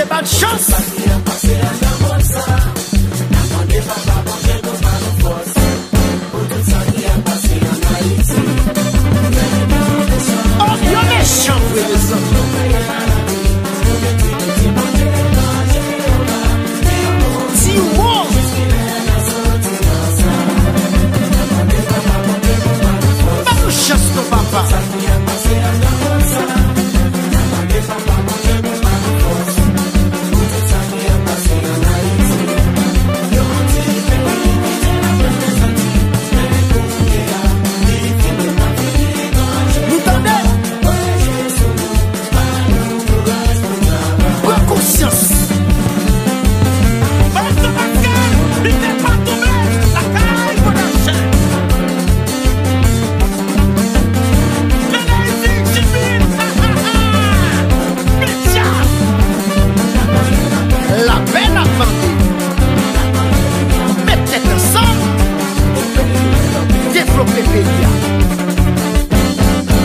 c'est pas de chance. Oh, you're méchant, frère de sang. Just no papa.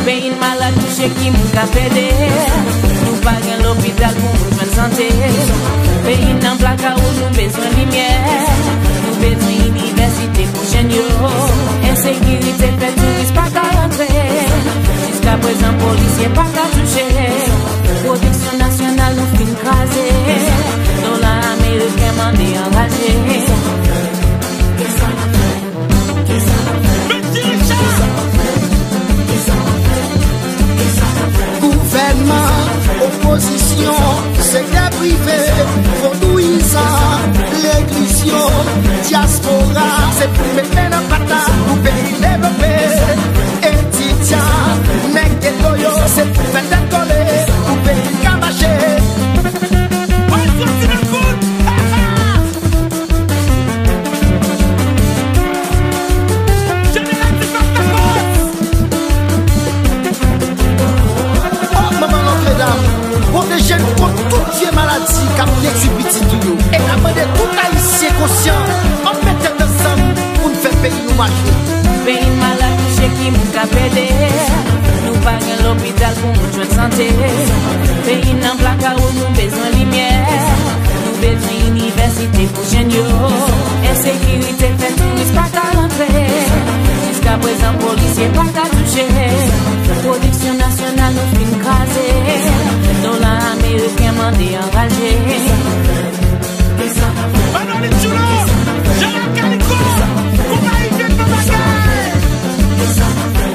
Pays malade touché qui m'a capé. Nous pas dans l'hôpital pour nous bonne santé. Pays dans placa où nous besoin de lumière. Nous besoin d'université pour changer. Insécurité fait touriste pas qu'à rentrer. Jusqu'à présent policier pas qu'à toucher. Protection nationale nous fin crasé. Dollar américain mandé enragé. Opposition, secteur privé, vaudouisant, l'église, diaspora, c'est pour mettre un patate pour pays développé. Étudiant, nègre et toyo, c'est pour faire décoller, pour pays cabaché. Protéger contre toute vieille maladie qui a petit tout. Et demander tout haïtien conscient, on mettait ensemble pour nous faire payer nous marcher. Pays malade touché qui m'a capé. Nous pas dans l'hôpital pour nous jouer de santé. Pays dans placa où nous besoin de lumière. Nous besoin d'université pour changer. Insécurité fait touriste pas qu'à rentrer. Jusqu'à présent policier pas qu'à toucher. Production nationale nous fin crasé. Dollar américain mandé enragé.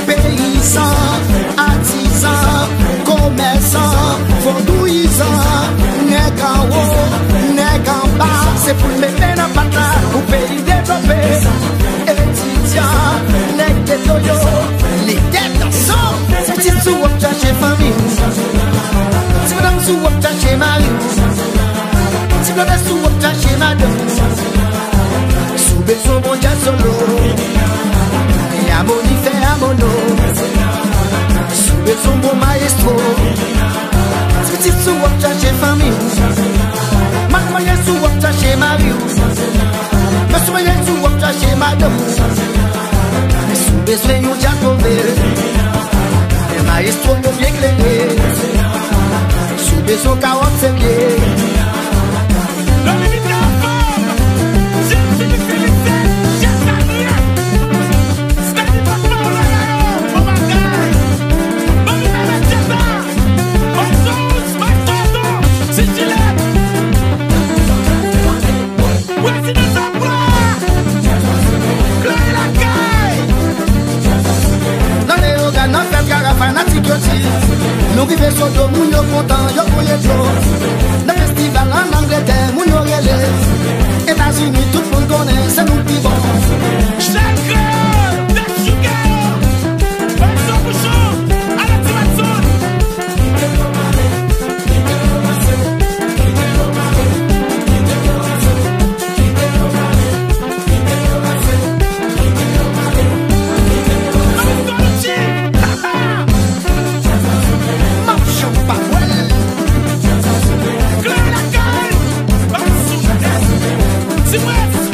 Paysans, artisans, commerçants, vaudouisants, nègres en haut, nègres en bas, c'est pour mettre un patate pour pays développé. Étudiants, nègres et toyo, les têtes ensemble, c'est petit sous on cherche famille. Si madame sous on cherche mari, si madame sous on cherche madame, sous besoin mon dia solo. Amoni fait amono, soube son bon maestro. Petit sous on cherche famille, mademoiselle sous on cherche mari, monsieur sous on cherche madame. Soube son yon dia trouvé, maestro yon bien éclairé, soube son 45 pieds. Nous vivons sur dos, nous sommes contents, nous sommes contents. Le festival en Angleterre, nous sommes relais. États-Unis, tout le monde connaît, c'est nous qui vont. West.